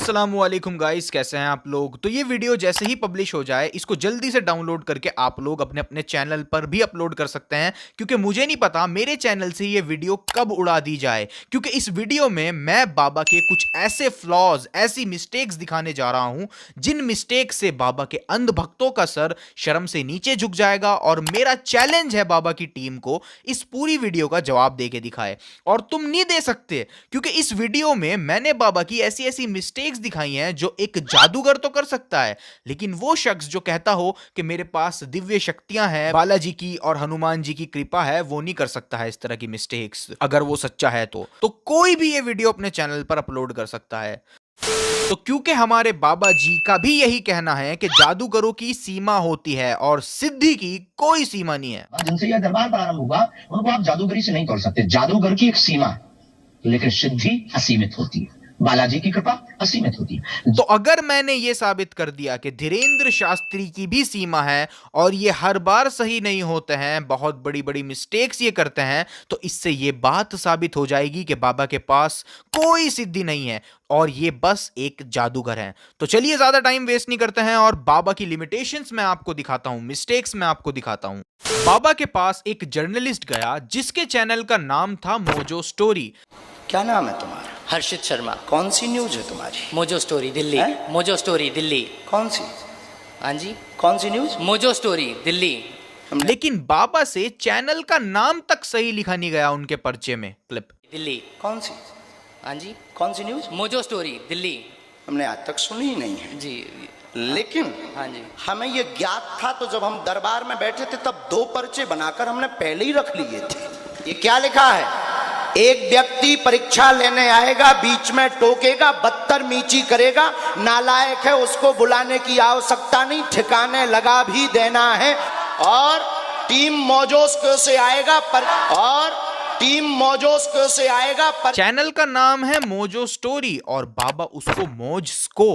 अस्सलामुअलैकुम गाइस, कैसे हैं आप लोग। तो ये वीडियो जैसे ही पब्लिश हो जाए इसको जल्दी से डाउनलोड करके आप लोग अपने अपने चैनल पर भी अपलोड कर सकते हैं, क्योंकि मुझे नहीं पता मेरे चैनल से ये वीडियो कब उड़ा दी जाए। क्योंकि इस वीडियो में मैं बाबा के कुछ ऐसे फ्लॉज, ऐसी मिस्टेक्स दिखाने जा रहा हूं जिन मिस्टेक से बाबा के अंध भक्तों का सर शर्म से नीचे झुक जाएगा। और मेरा चैलेंज है बाबा की टीम को इस पूरी वीडियो का जवाब दे के दिखाए, और तुम नहीं दे सकते, क्योंकि इस वीडियो में मैंने बाबा की ऐसी ऐसी मिस्टेक्स दिखाई हैं जो एक जादूगर तो कर सकता है, लेकिन वो शख्स जो कहता हो कि मेरे पास दिव्य शक्तियां हैं, बालाजी की और हनुमान जी की कृपा है, वो नहीं कर सकता है इस तरह की मिस्टेक्स। अगर वो सच्चा है तो कोई भी ये वीडियो अपने चैनल पर अपलोड कर सकता है। तो क्योंकि हमारे बाबा जी का भी यही कहना है कि जादूगरों की सीमा होती है और सिद्धि की कोई सीमा नहीं है। जिनसे यह दरबार प्रारंभ हुआ उनको आप जादूगरी से नहीं तोड़ सकते। जादूगर की एक सीमा है, लेकिन सिद्धि असीमित होती है, बालाजी की कृपा असीमित होती है। तो अगर मैंने ये साबित कर दिया कि धीरेन्द्र शास्त्री की भी सीमा है और ये हर बार सही नहीं होते हैं, बहुत बड़ी बड़ी मिस्टेक्स ये करते हैं, तो इससे ये बात साबित हो जाएगी कि बाबा के पास कोई सिद्धि नहीं है और ये बस एक जादूगर हैं। तो चलिए ज्यादा टाइम वेस्ट नहीं करते हैं और बाबा की लिमिटेशंस मैं आपको दिखाता हूं, मिस्टेक्स मैं आपको दिखाता हूं। बाबा के पास एक जर्नलिस्ट गया जिसके चैनल का नाम था मोजो स्टोरी। क्या नाम है तुम्हारा? हर्षित शर्मा। कौन सी न्यूज है तुम्हारी? Mojo story Delhi. हैं? Mojo story Delhi. कौन सी? हाँ जी, कौन सी न्यूज? Mojo story Delhi. लेकिन बाबा से चैनल का नाम तक सही लिखा नहीं गया उनके पर्चे में। क्लिप दिल्ली। कौन सी? हाँ जी, कौन सी न्यूज? Mojo story Delhi. हमने आज तक सुनी ही नहीं है जी। लेकिन हाँ जी, हमें ये ज्ञात था, तो जब हम दरबार में बैठे थे तब 2 पर्चे बनाकर हमने पहले ही रख लिए थे। ये क्या लिखा है? एक व्यक्ति परीक्षा लेने आएगा, बीच में टोकेगा, बदतमीजी करेगा, नालायक है, उसको बुलाने की आवश्यकता नहीं, ठिकाने लगा भी देना है। और टीम मोजोस्को से आएगा चैनल का नाम है मोजो स्टोरी और बाबा उसको मोजस्को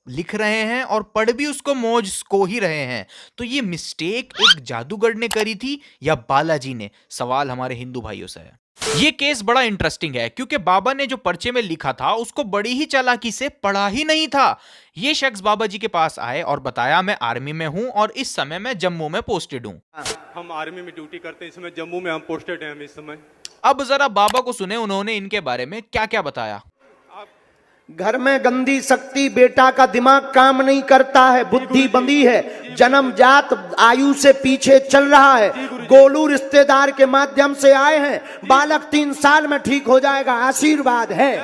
लिख रहे हैं और पढ़ भी उसको मोजस्को ही रहे हैं। तो ये मिस्टेक एक जादूगर ने करी थी या बालाजी ने? सवाल हमारे हिंदू भाइयों से है। ये केस बड़ा इंटरेस्टिंग है क्योंकि बाबा ने जो पर्चे में लिखा था उसको बड़ी ही चालाकी से पढ़ा ही नहीं था। ये शख्स बाबा जी के पास आए और बताया मैं आर्मी में हूं और इस समय मैं जम्मू में पोस्टेड हूं। हम आर्मी में ड्यूटी करते हैं, इस समय जम्मू में हम पोस्टेड हैं इस समय। अब जरा बाबा को सुने उन्होंने इनके बारे में क्या क्या बताया। घर में गंदी शक्ति, बेटा का दिमाग काम नहीं करता है, बुद्धि बंदी है, जन्मजात आयु से पीछे चल रहा है, गोलू रिश्तेदार के माध्यम से आए हैं, बालक 3 साल में ठीक हो जाएगा, आशीर्वाद है।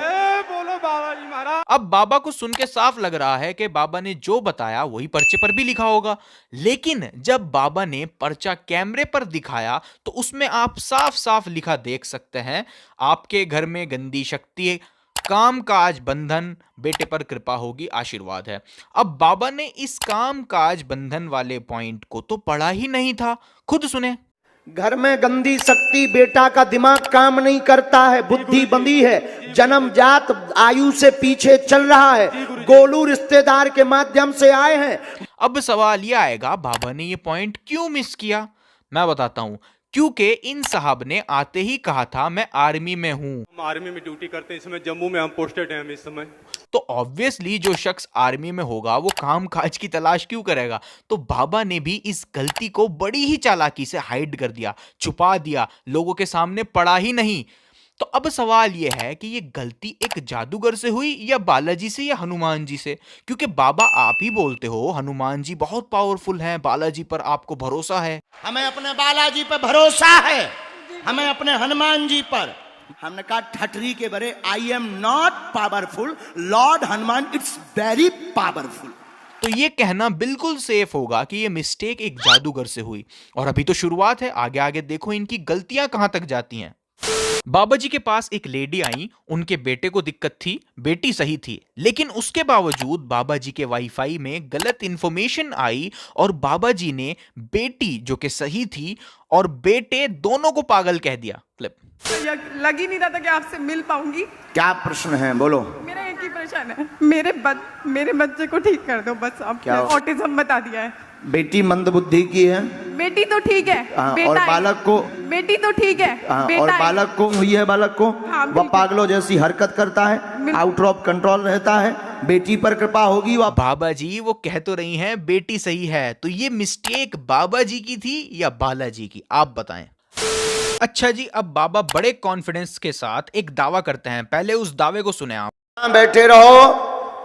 बोलो बाबा जी महाराज। अब बाबा को सुन के साफ लग रहा है कि बाबा ने जो बताया वही पर्चे पर भी लिखा होगा, लेकिन जब बाबा ने पर्चा कैमरे पर दिखाया तो उसमें आप साफ साफ लिखा देख सकते हैं, आपके घर में गंदी शक्ति, काम काज बंधन, बेटे पर कृपा होगी, आशीर्वाद है। अब बाबा ने इस काम काज बंधन वाले पॉइंट को तो पढ़ा ही नहीं था, खुद सुने। घर में गंदी शक्ति, बेटा का दिमाग काम नहीं करता है, बुद्धि बंदी है, जन्मजात आयु से पीछे चल रहा है, गोलू रिश्तेदार के माध्यम से आए हैं। अब सवाल यह आएगा बाबा ने ये पॉइंट क्यों मिस किया? मैं बताता हूं, क्योंकि इन साहब ने आते ही कहा था मैं आर्मी में हूं। हम आर्मी में ड्यूटी करते हैं, इस समय जम्मू में हम पोस्टेड हैं इस समय। तो ऑब्वियसली जो शख्स आर्मी में होगा वो काम काज की तलाश क्यों करेगा? तो बाबा ने भी इस गलती को बड़ी ही चालाकी से हाइड कर दिया, छुपा दिया, लोगों के सामने पड़ा ही नहीं। तो अब सवाल यह है कि ये गलती एक जादूगर से हुई या बालाजी से या हनुमान जी से? क्योंकि बाबा आप ही बोलते हो हनुमान जी बहुत पावरफुल हैं, बालाजी पर आपको भरोसा है। हमें अपने बालाजी पर भरोसा है, हमें अपने हनुमान जी पर। हमने कहा ठटरी के बरे, I am not powerful, Lord Hanuman it's very powerful. तो ये कहना बिल्कुल सेफ होगा कि ये मिस्टेक एक जादूगर से हुई, और अभी तो शुरुआत है, आगे आगे देखो इनकी गलतियां कहां तक जाती हैं। बाबा जी के पास एक लेडी आई, उनके बेटे को दिक्कत थी, बेटी सही थी, लेकिन उसके बावजूद बाबा जी के वाईफाई में गलत इंफॉर्मेशन आई और बाबा जी ने बेटी जो कि सही थी और बेटे दोनों को पागल कह दिया। क्लिप लग ही नहीं रहा था कि आपसे मिल पाऊंगी। क्या प्रश्न है, बोलो। मेरा एक ही प्रश्न है, मेरे बच्चे को ठीक कर दो बस। अब क्या? ऑटिज्म बता दिया है। बेटी मंदबुद्धि की है, बेटी तो ठीक है, बेटा और बालक को, बेटी तो ठीक है, बेटा और बालक को हुई है, बालक को हाँ, वह पागलों जैसी हरकत करता है, आउट ऑफ कंट्रोल रहता है, बेटी पर कृपा होगी। वह बाबा जी वो कह तो रही हैं बेटी सही है, तो ये मिस्टेक बाबा जी की थी या बालाजी की, आप बताएं। अच्छा जी, अब बाबा बड़े कॉन्फिडेंस के साथ एक दावा करते हैं, पहले उस दावे को सुने आप। यहां बैठे रहो,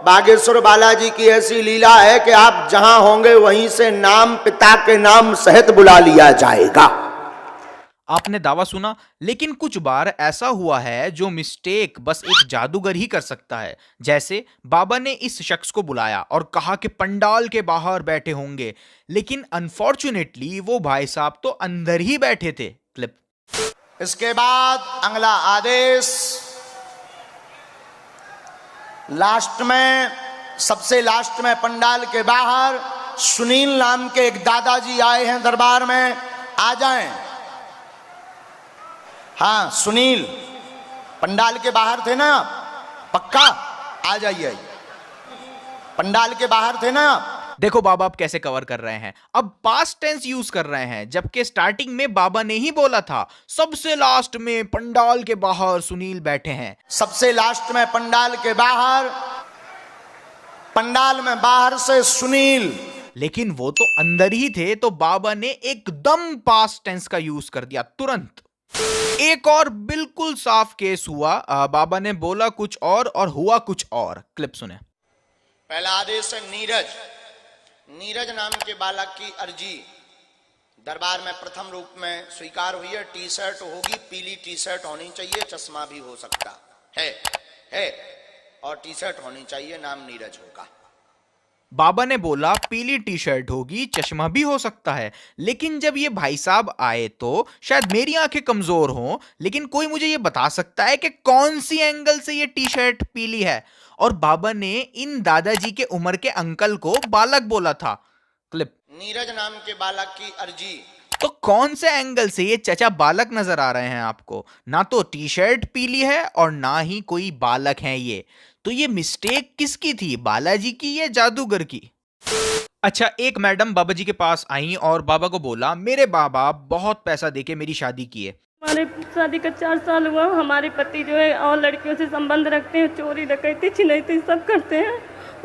बागेश्वर बालाजी की ऐसी लीला है कि आप जहां होंगे वहीं से नाम पिता के नाम सहित बुला लिया जाएगा। आपने दावा सुना, लेकिन कुछ बार ऐसा हुआ है जो मिस्टेक बस एक जादूगर ही कर सकता है। जैसे बाबा ने इस शख्स को बुलाया और कहा कि पंडाल के बाहर बैठे होंगे, लेकिन अनफॉर्चुनेटली वो भाई साहब तो अंदर ही बैठे थे। क्लिप। इसके बाद अगला आदेश, लास्ट में, सबसे लास्ट में पंडाल के बाहर सुनील नाम के एक दादाजी आए हैं दरबार में, आ जाएं। हाँ सुनील, पंडाल के बाहर थे ना आप? पक्का आ जाइए, पंडाल के बाहर थे ना आप? देखो बाबा आप कैसे कवर कर रहे हैं, अब पास्ट टेंस यूज कर रहे हैं, जबकि स्टार्टिंग में बाबा ने ही बोला था सबसे लास्ट में पंडाल के बाहर सुनील बैठे हैं। सबसे लास्ट में पंडाल के बाहर, पंडाल में बाहर से सुनील, लेकिन वो तो अंदर ही थे, तो बाबा ने एकदम पास्ट टेंस का यूज कर दिया तुरंत। एक और बिल्कुल साफ केस हुआ, बाबा ने बोला कुछ और हुआ कुछ और। क्लिप सुने। पहला आदेश है नीरज, नीरज नाम के बालक की अर्जी दरबार में प्रथम रूप में स्वीकार हुई है। टी शर्ट होगी, पीली टी शर्ट होनी चाहिए, चश्मा भी हो सकता है और टी शर्ट होनी चाहिए, नाम नीरज होगा। बाबा ने बोला पीली टी शर्ट होगी, चश्मा भी हो सकता है, लेकिन जब ये भाई साहब आए तो शायद मेरी आंखें कमजोर हों, लेकिन कोई मुझे ये बता सकता है कि कौन सी एंगल से ये टी शर्ट पीली है? और बाबा ने इन दादाजी के उम्र के अंकल को बालक बोला था। क्लिप। नीरज नाम के बालक की अर्जी, तो कौन से एंगल से ये चचा बालक नजर आ रहे हैं आपको? ना तो टी शर्ट पीली है और ना ही कोई बालक है ये, तो ये मिस्टेक किसकी थी, बालाजी की या जादूगर की? अच्छा, एक मैडम बाबा जी के पास आई और बाबा को बोला मेरे बाबा बहुत पैसा देके मेरी शादी की है। हमारे शादी का 4 साल हुआ, हमारे पति जो है और लड़कियों से संबंध रखते हैं, चोरी डकैती छिनैती सब करते हैं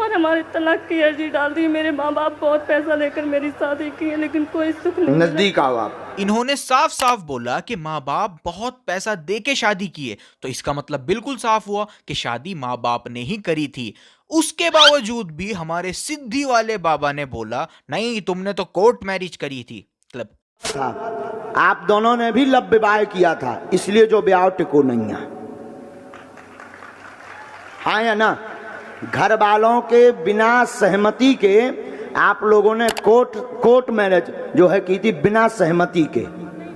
और हमारे तलाक की अर्जी डाल दी। मेरे माँ बाप बहुत पैसा लेकर मेरी शादी की है, लेकिन कोई सुख नहीं। नजदीक आओ आप। इन्होंने साफ साफ बोला कि माँ बाप बहुत पैसा दे के शादी की है, तो इसका मतलब बिल्कुल साफ हुआ कि शादी माँ बाप ने ही करी थी। उसके बावजूद भी हमारे सिद्धि वाले बाबा ने बोला नहीं तुमने तो कोर्ट मैरिज करी थी। क्लब। आप दोनों ने भी लव विवाह किया था, इसलिए जो ब्याह टिको नहीं है। हाँ या ना? घर वालों के बिना सहमति के आप लोगों ने कोर्ट मैरिज जो है की थी, बिना सहमति के।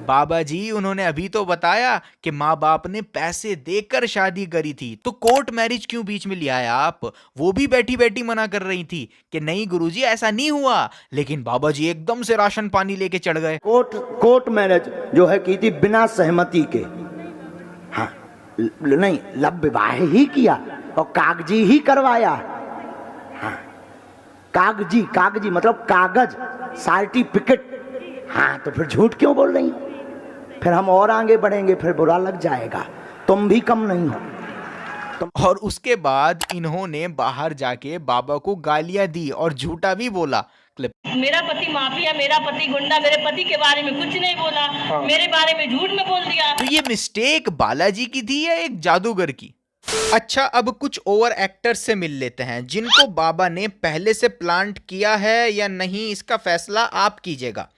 बाबा जी उन्होंने अभी तो बताया कि माँ बाप ने पैसे देकर शादी करी थी, तो कोर्ट मैरिज क्यों बीच में लिया है आप? वो भी बैठी बैठी मना कर रही थी कि नहीं गुरुजी ऐसा नहीं हुआ, लेकिन बाबा जी एकदम से राशन पानी लेके चढ़ गए। कोर्ट मैरिज जो है की थी बिना सहमति के। हाँ नहीं, लव विवाह ही किया और कागजी ही करवाया। हाँ कागजी मतलब कागज, सर्टिफिकेट। हाँ तो फिर झूठ क्यों बोल रही? फिर हम और आगे बढ़ेंगे, फिर बुरा लग जाएगा। तुम भी कम नहीं हो। और उसके बाद इन्होंने बाहर जाके बाबा को गालियां दी और झूठा भी बोला। क्लिप। मेरा पति माफिया, मेरा पति गुंडा, मेरे पति के बारे में कुछ नहीं बोला। हाँ। मेरे बारे में झूठ में बोल दिया। तो ये मिस्टेक बालाजी की थी या एक जादूगर की? अच्छा, अब कुछ ओवर एक्टर्स से मिल लेते हैं जिनको बाबा ने पहले से प्लांट किया है या नहीं, इसका फैसला आप कीजिएगा।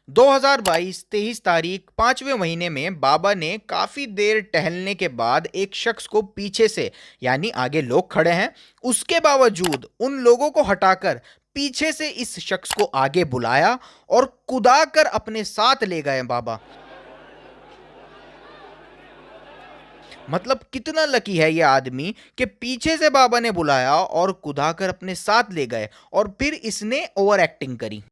2022 23 तारीख 5वें महीने में बाबा ने काफ़ी देर टहलने के बाद एक शख्स को पीछे से, यानी आगे लोग खड़े हैं, उसके बावजूद उन लोगों को हटाकर पीछे से इस शख्स को आगे बुलाया और कुदाकर अपने साथ ले गए बाबा। मतलब कितना लकी है ये आदमी कि पीछे से बाबा ने बुलाया और कुदाकर अपने साथ ले गए और फिर इसने ओवर एक्टिंग करी।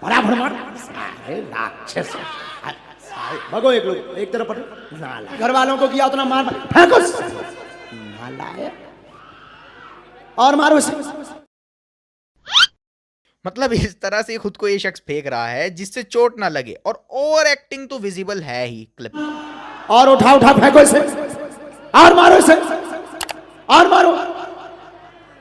बराबर मार। अरे राक्षस, भगो एक लोग एक तरफ हटो। घर वालों को किया उतना मार, फेंको नालायक, और मारो इसे। मतलब इस तरह से खुद को ये शख्स फेंक रहा है जिससे चोट ना लगे, और ओवर एक्टिंग तो विजिबल है ही क्लिप। और उठा उठा फेंको इसे, और मारो इसे, और मारो।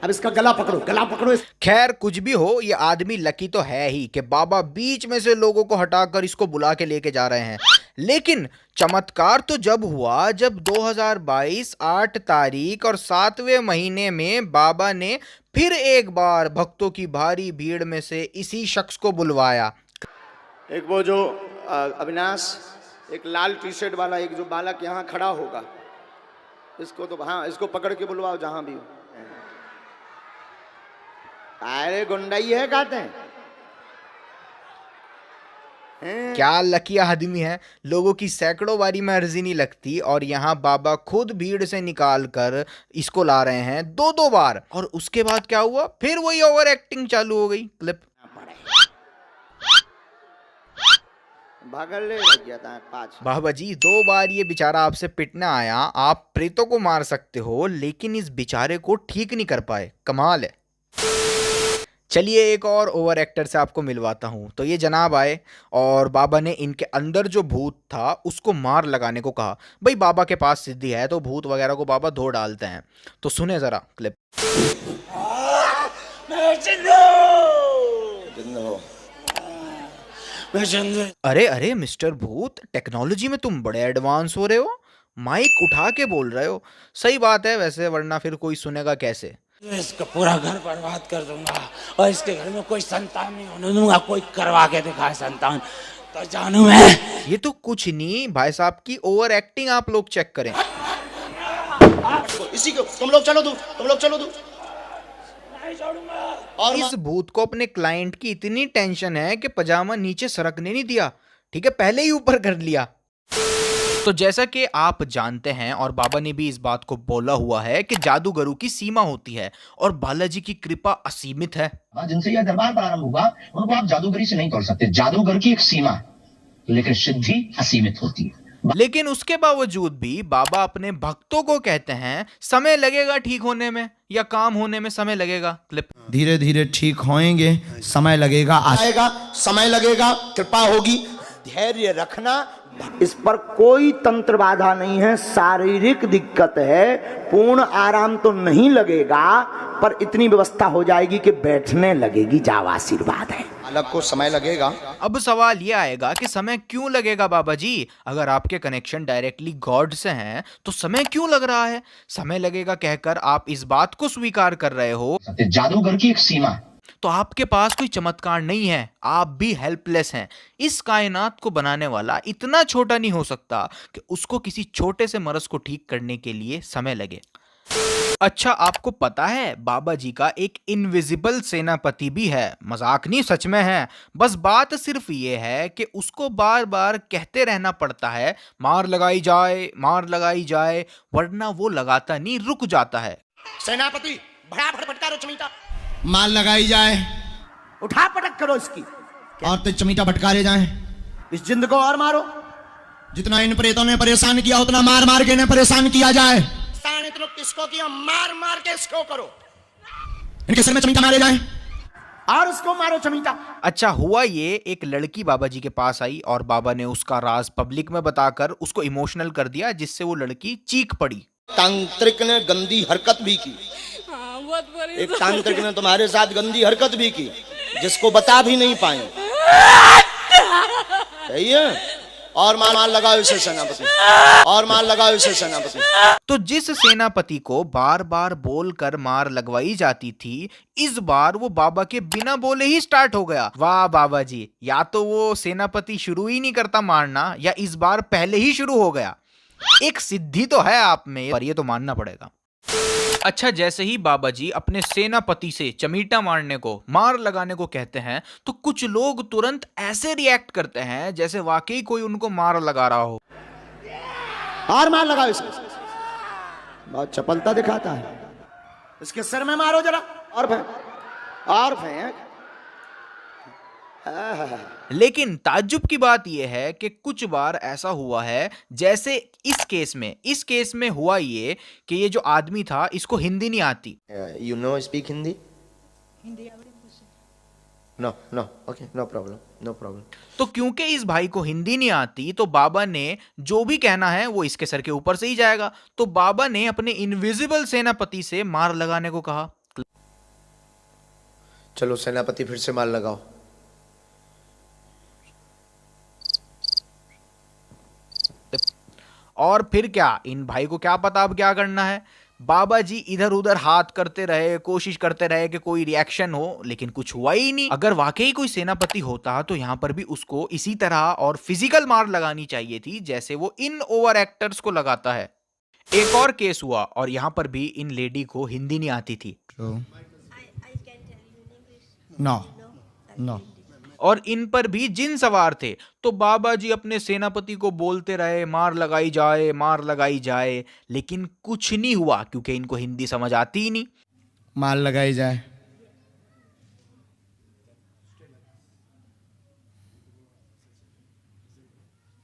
अब इसका गला पकड़ो खैर कुछ भी हो, ये आदमी लकी तो है ही कि बाबा बीच में से लोगों को हटाकर इसको बुला के लेके जा रहे हैं। लेकिन चमत्कार तो जब हुआ जब 2022 8 तारीख और 7वें महीने में बाबा ने फिर एक बार भक्तों की भारी भीड़ में से इसी शख्स को बुलवाया। एक वो जो अविनाश, एक लाल टी शर्ट वाला एक जो बालक यहाँ खड़ा होगा, इसको तो हाँ, इसको पकड़ के बुलवाओ जहां भी हो। अरे गुंडाई है कहते हैं। क्या लकी आदमी है, लोगों की सैकड़ों बारी में अर्जी नहीं लगती और यहाँ बाबा खुद भीड़ से निकाल कर इसको ला रहे हैं 2-2 बार। और उसके बाद क्या हुआ, फिर वही ओवर एक्टिंग चालू हो गई। क्लिप बाबा जी 2 बार ये बेचारा आपसे पिटने आया, आप प्रेतों को मार सकते हो लेकिन इस बेचारे को ठीक नहीं कर पाए, कमाल है। चलिए एक और ओवर एक्टर से आपको मिलवाता हूं। तो ये जनाब आए और बाबा ने इनके अंदर जो भूत था उसको मार लगाने को कहा। भाई बाबा के पास सिद्धि है तो भूत वगैरह को बाबा धो डालते हैं। तो सुने जरा क्लिप। अरे अरे मिस्टर भूत, टेक्नोलॉजी में तुम बड़े एडवांस हो रहे हो, माइक उठा के बोल रहे हो। सही बात है वैसे, वरना फिर कोई सुनेगा कैसे। इसका पूरा घर बर्बाद कर दूंगा और इसके घर में कोई संतान नहीं होने दूंगा। कोई करवा के दिखाए संतान तो जानू मैं। ये तो कुछ नहीं भाई साहब की ओवर एक्टिंग आप लोग चेक करें। इसी को तुम लोग चलो दूर। और इस भूत को अपने क्लाइंट की इतनी टेंशन है कि पजामा नीचे सरकने नहीं दिया, ठीक है, पहले ही ऊपर कर लिया। तो जैसा कि आप जानते हैं और बाबा ने भी इस बात को बोला हुआ है कि जादूगरों की सीमा होती है और बालाजी की कृपा असीमित है। जिनसे यह दरबार प्रारंभ हुआ उनको आप जादूगरी से नहीं तोड़ सकते। जादूगर की एक सीमा है, लेकिन सिद्धि असीमित होती है। लेकिन उसके बावजूद भी बाबा अपने भक्तों को कहते हैं समय लगेगा ठीक होने में या काम होने में समय लगेगा। क्लिप। धीरे धीरे ठीक होएंगे, समय लगेगा, आएगा, समय लगेगा, कृपा होगी, धैर्य रखना। इस पर कोई तंत्र बाधा नहीं है। शारीरिक दिक्कत है, पूर्ण आराम तो नहीं लगेगा, पर इतनी व्यवस्था हो जाएगी कि बैठने लगेगी। जाओ, आशीर्वाद है। अलग को समय लगेगा। अब सवाल ये आएगा कि समय क्यों लगेगा बाबा जी? अगर आपके कनेक्शन डायरेक्टली गॉड से हैं तो समय क्यों लग रहा है? समय लगेगा कहकर आप इस बात को स्वीकार कर रहे हो जादूगर की एक सीमा है। तो आपके पास कोई चमत्कार नहीं है, आप भी हेल्पलेस हैं। इस कायनात को बनाने वाला इतना छोटा नहीं हो सकता कि उसको किसी छोटे से मरज को ठीक करने के लिए समय लगे। अच्छा, आपको पता है बाबा जी का एक इनविजिबल सेनापति भी है। मजाक नहीं, सच में है। बस बात सिर्फ ये है कि उसको बार बार कहते रहना पड़ता है मार लगाई जाए, वरना वो लगाता नहीं, रुक जाता है। सेनापति बड़ा फटफटका चमीटा, मार लगाई जाए, उठा पटक करो इसकी, और तो चमीटा भटकारे जाए। इस जिंद को और मारो। जितना इन प्रेतों ने परेशान किया उतना मार मार के इन्हें परेशान किया जाए। तो किसको किया, मार मार के इसको करो। इनके सिर में चमीटा मारे जाए और इसको मारो चमीटा। अच्छा, हुआ ये, एक लड़की बाबा जी के पास आई और बाबा ने उसका राज पब्लिक में बताकर उसको इमोशनल कर दिया, जिससे वो लड़की चीख पड़ी। तांत्रिक ने गंदी हरकत भी की। एक तांत्रिक ने तुम्हारे साथ गंदी हरकत भी की, जिसको बता भी नहीं पाए। सही है। और मार लगाओ इसे सेनापति, और मार लगाओ इसे सेनापति। तो जिस सेनापति को बार बार बोलकर मार लगवाई जाती थी, इस बार वो बाबा के बिना बोले ही स्टार्ट हो गया। वाह बाबा जी, या तो वो सेनापति शुरू ही नहीं करता मारना, या इस बार पहले ही शुरू हो गया। एक सिद्धि तो है आप में, पर ये तो मानना पड़ेगा। अच्छा, जैसे ही बाबा जी अपने सेनापति से चमीटा मारने को, मार लगाने को कहते हैं, तो कुछ लोग तुरंत ऐसे रिएक्ट करते हैं जैसे वाकई कोई उनको मार लगा रहा हो। और मार लगाओ इसे। बहुत चपलता दिखाता है। इसके सिर में मारो जरा, और फेंक। लेकिन ताज्जुब की बात यह है कि कुछ बार ऐसा हुआ है, जैसे इस केस में हुआ ये कि ये जो आदमी था, इसको हिंदी नहीं आती। You no speak Hindi? No no okay no problem no problem. तो क्योंकि इस भाई को हिंदी नहीं आती तो बाबा ने जो भी कहना है वो इसके सर के ऊपर से ही जाएगा। तो बाबा ने अपने इनविजिबल सेनापति से मार लगाने को कहा। चलो सेनापति फिर से मार लगाओ। और फिर क्या, इन भाई को क्या पता अब क्या करना है। बाबा जी इधर उधर हाथ करते रहे, कोशिश करते रहे कि कोई रिएक्शन हो, लेकिन कुछ हुआ ही नहीं। अगर वाकई कोई सेनापति होता तो यहां पर भी उसको इसी तरह और फिजिकल मार लगानी चाहिए थी जैसे वो इन ओवर एक्टर्स को लगाता है। एक और केस हुआ और यहां पर भी इन लेडी को हिंदी नहीं आती थी। No no. और इन पर भी जिन सवार थे। तो बाबा जी अपने सेनापति को बोलते रहे मार लगाई जाए, मार लगाई जाए, लेकिन कुछ नहीं हुआ क्योंकि इनको हिंदी समझ आती ही नहीं। मार लगाई जाए,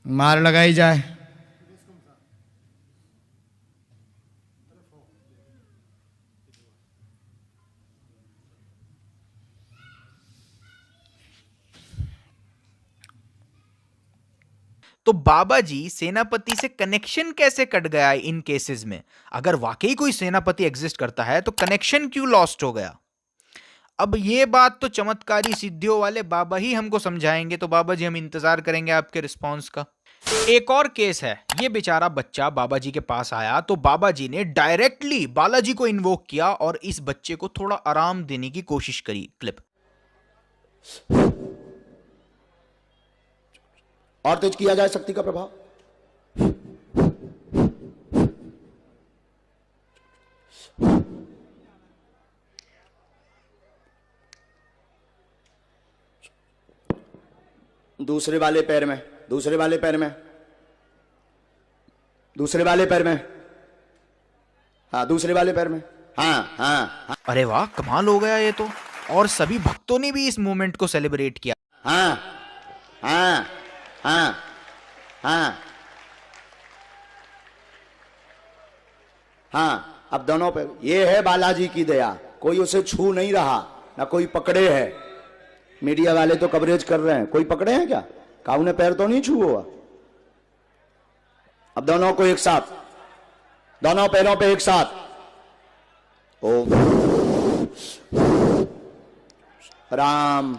मार लगाई जाए। तो बाबा जी सेनापति से कनेक्शन कैसे कट गया इन केसेस में? अगर वाकई कोई सेनापति एग्जिस्ट करता है तो कनेक्शन क्यों लॉस्ट हो गया? अब ये बात तो चमत्कारी सिद्धियों वाले बाबा ही हमको समझाएंगे। तो बाबा जी हम इंतजार करेंगे आपके रिस्पांस का। एक और केस है। ये बेचारा बच्चा बाबा जी के पास आया तो बाबा जी ने डायरेक्टली बालाजी को इन्वोक किया और इस बच्चे को थोड़ा आराम देने की कोशिश करी। क्लिप। और तेज किया जाए शक्ति का प्रभाव। दूसरे वाले पैर में, दूसरे वाले पैर में, दूसरे वाले पैर में, हाँ दूसरे वाले पैर में, हाँ हाँ हाँ। अरे वाह, कमाल हो गया ये तो। और सभी भक्तों ने भी इस मोमेंट को सेलिब्रेट किया। हाँ हाँ हाँ हाँ हाँ। अब दोनों पे ये है बालाजी की दया, कोई उसे छू नहीं रहा, ना कोई पकड़े है। मीडिया वाले तो कवरेज कर रहे हैं, कोई पकड़े हैं क्या? काऊ ने पैर तो नहीं छू हुआ। अब दोनों को एक साथ, दोनों पैरों पे एक साथ। ओम राम।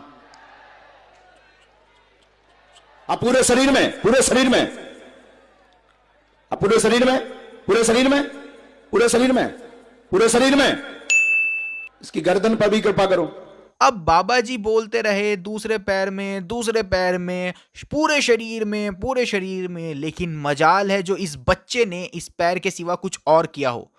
अब पूरे शरीर में, पूरे शरीर में, अब पूरे शरीर में, पूरे शरीर में, पूरे शरीर में, पूरे शरीर में। इसकी गर्दन पर भी कृपा करो। अब बाबा जी बोलते रहे दूसरे पैर में, दूसरे पैर में, पूरे शरीर में, पूरे शरीर में, लेकिन मजाल है जो इस बच्चे ने इस पैर के सिवा कुछ और किया हो।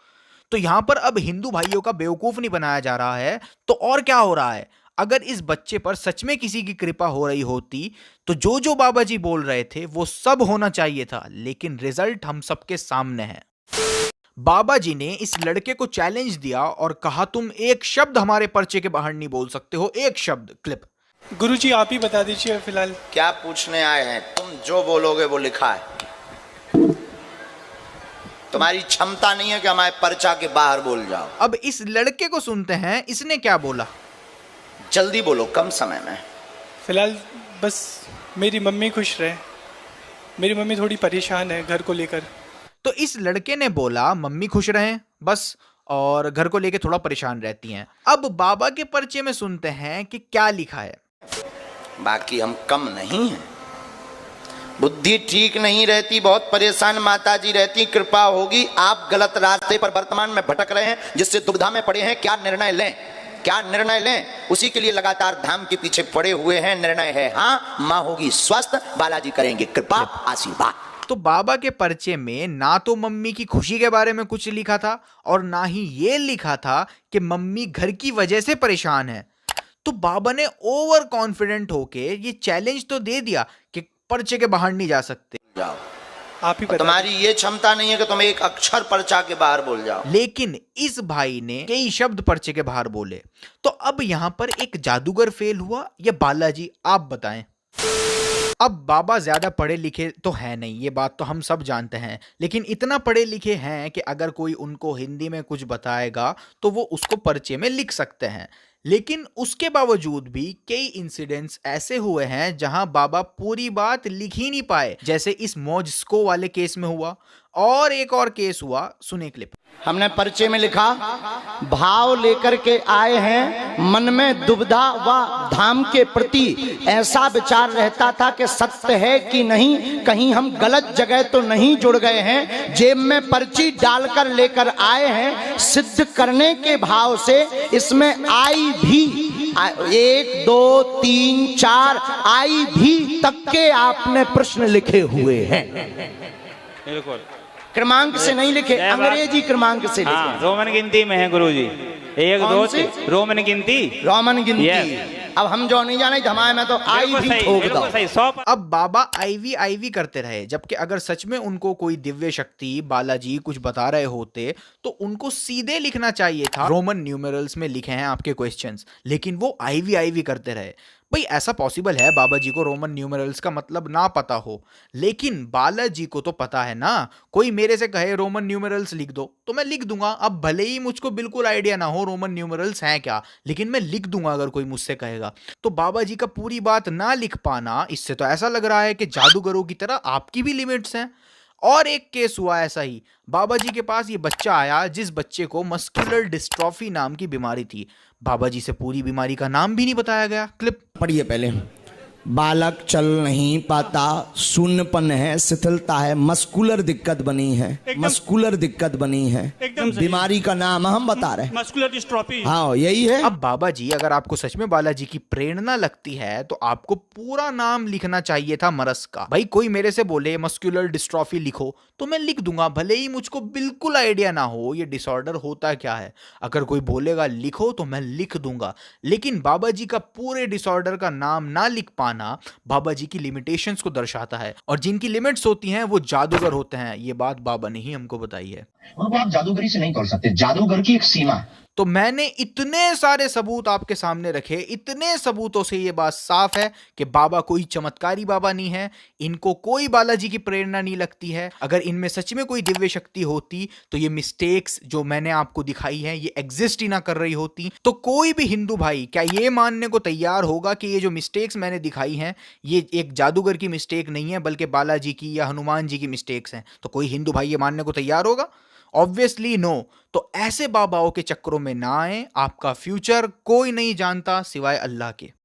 तो यहां पर अब हिंदू भाइयों का बेवकूफ नहीं बनाया जा रहा है। तो और क्या हो रहा है? अगर इस बच्चे पर सच में किसी की कृपा हो रही होती तो जो जो बाबा जी बोल रहे थे वो सब होना चाहिए था, लेकिन रिजल्ट हम सबके सामने है। बाबा जी ने इस लड़के को चैलेंज दिया और कहा तुम एक शब्द हमारे पर्चे के बाहर नहीं बोल सकते हो, एक शब्द। क्लिप। गुरुजी आप ही बता दीजिए फिलहाल। क्या पूछने आए हैं? तुम जो बोलोगे वो लिखा है। तुम्हारी क्षमता नहीं है कि हमारे पर्चा के बाहर बोल जाओ। अब इस लड़के को सुनते हैं, इसने क्या बोला। जल्दी बोलो, कम समय में। फिलहाल बस मेरी मम्मी खुश रहे, मेरी मम्मी थोड़ी परेशान है घर को लेकर। तो इस लड़के ने बोला मम्मी खुश रहें बस, और घर को लेके थोड़ा परेशान रहती हैं। अब बाबा के पर्चे में सुनते हैं कि क्या लिखा है। बाकी हम कम नहीं हैं, बुद्धि ठीक नहीं रहती, बहुत परेशान माताजी रहती, कृपा होगी। आप गलत रास्ते पर वर्तमान में भटक रहे हैं, जिससे दुविधा में पड़े हैं, क्या निर्णय लें, क्या निर्णय लें, उसी के लिए लगातार धाम के पीछे पड़े हुए हैं। निर्णय है हाँ, माँ होगी स्वस्थ, बालाजी करेंगे कृपा आशीर्वाद। तो बाबा के पर्चे में ना तो मम्मी की खुशी के बारे में कुछ लिखा था और ना ही ये लिखा था कि मम्मी घर की वजह से परेशान है। तो बाबा ने ओवर कॉन्फिडेंट होके ये चैलेंज तो दे दिया कि पर्चे के बाहर नहीं जा सकते। जाओ आप ही बता। तुम्हारी ये क्षमता नहीं है कि तुम एक अक्षर पर्चा के बाहर बोल जाओ। लेकिन इस भाई ने कई शब्द पर्चे के बाहर बोले। तो अब यहां पर एक जादूगर फेल हुआ या बालाजी, आप बताएं। अब बाबा ज्यादा पढ़े लिखे तो है नहीं, ये बात तो हम सब जानते हैं, लेकिन इतना पढ़े लिखे हैं कि अगर कोई उनको हिंदी में कुछ बताएगा तो वो उसको पर्चे में लिख सकते हैं। लेकिन उसके बावजूद भी कई इंसिडेंट्स ऐसे हुए हैं जहां बाबा पूरी बात लिख ही नहीं पाए, जैसे इस मौजस्को वाले केस में हुआ। और एक और केस हुआ, सुने क्लिप। हमने पर्चे में लिखा, भाव लेकर के आए हैं, मन में दुविधा व धाम के प्रति ऐसा विचार रहता था कि सत्य है कि नहीं, कहीं हम गलत जगह तो नहीं जुड़ गए हैं। जेब में पर्ची डालकर लेकर आए हैं, सिद्ध करने के भाव से इसमें आई भी 1 2 3 4 आई भी तक के आपने प्रश्न लिखे हुए हैं। बिल्कुल क्रमांक से नहीं लिखे, अंग्रेजी क्रमांक से लिखे। हाँ, रोमन गिनती में है गुरुजी। 1 2 3 रोमन गिनती। रोमन गिनती। अब हम जो नहीं जाने धमाए में तो आई भी ठोक दो। अब बाबा आईवी करते रहे, जबकि अगर सच में उनको कोई दिव्य शक्ति बालाजी कुछ बता रहे होते तो उनको सीधे लिखना चाहिए था, रोमन न्यूमेरल्स में लिखे हैं आपके क्वेश्चंस, लेकिन वो आईवी करते रहे। भाई ऐसा पॉसिबल है बाबा जी को रोमन न्यूमेरल्स का मतलब ना पता हो, लेकिन बालाजी को तो पता है ना। कोई मेरे से कहे रोमन न्यूमेरल्स लिख दो तो मैं लिख दूंगा। अब भले ही मुझको बिल्कुल आइडिया ना हो रोमन न्यूमेरल्स हैं क्या, लेकिन मैं लिख दूंगा अगर कोई मुझसे कहेगा। तो बाबा जी का पूरी बात ना लिख पाना, इससे तो ऐसा लग रहा है कि जादूगरों की तरह आपकी भी लिमिट्स हैं। और एक केस हुआ ऐसा ही, बाबा जी के पास ये बच्चा आया जिस बच्चे को मस्कुलर डिस्ट्रॉफी नाम की बीमारी थी। बाबा जी से पूरी बीमारी का नाम भी नहीं बताया गया। क्लिप पढ़िए पहले। बालक चल नहीं पाता, शून्यपन है, शिथिलता है, मस्कुलर दिक्कत बनी है, मस्कुलर दिक्कत बनी है। बीमारी का नाम हम बता रहे हैं, मस्कुलर डिस्ट्रॉफी। हाँ यही है। अब बाबा जी अगर आपको सच में बालाजी की प्रेरणा लगती है तो आपको पूरा नाम लिखना चाहिए था मरस का। भाई कोई मेरे से बोले मस्कुलर डिस्ट्रॉफी लिखो तो मैं लिख दूंगा, भले ही मुझको बिल्कुल आइडिया ना हो ये डिसऑर्डर होता क्या है। अगर कोई बोलेगा लिखो तो मैं लिख दूंगा, लेकिन बाबा जी का पूरे डिसऑर्डर का नाम ना लिख पाना बाबा जी की लिमिटेशंस को दर्शाता है, और जिनकी लिमिट्स होती हैं वो जादूगर होते हैं। ये बात बाबा ने ही हमको बताई है। उनको आप जादूगरी से नहीं तोड़ सकते, जादूगर की एक सीमा है। तो मैंने इतने सारे सबूत आपके सामने रखे, इतने सबूतों से ये बात साफ है कि बाबा कोई चमत्कारी बाबा नहीं है, इनको कोई बालाजी की प्रेरणा नहीं लगती है। अगर इनमें सच में कोई दिव्य शक्ति होती तो ये मिस्टेक्स जो मैंने आपको दिखाई हैं ये एग्जिस्ट ही ना कर रही होती। तो कोई भी हिंदू भाई क्या ये मानने को तैयार होगा कि ये जो मिस्टेक्स मैंने दिखाई हैं ये एक जादूगर की मिस्टेक नहीं है बल्कि बालाजी की या हनुमान जी की मिस्टेक्स हैं? तो कोई हिंदू भाई ये मानने को तैयार होगा? Obviously no. तो ऐसे बाबाओं के चक्करों में ना आए, आपका फ्यूचर कोई नहीं जानता सिवाय अल्लाह के।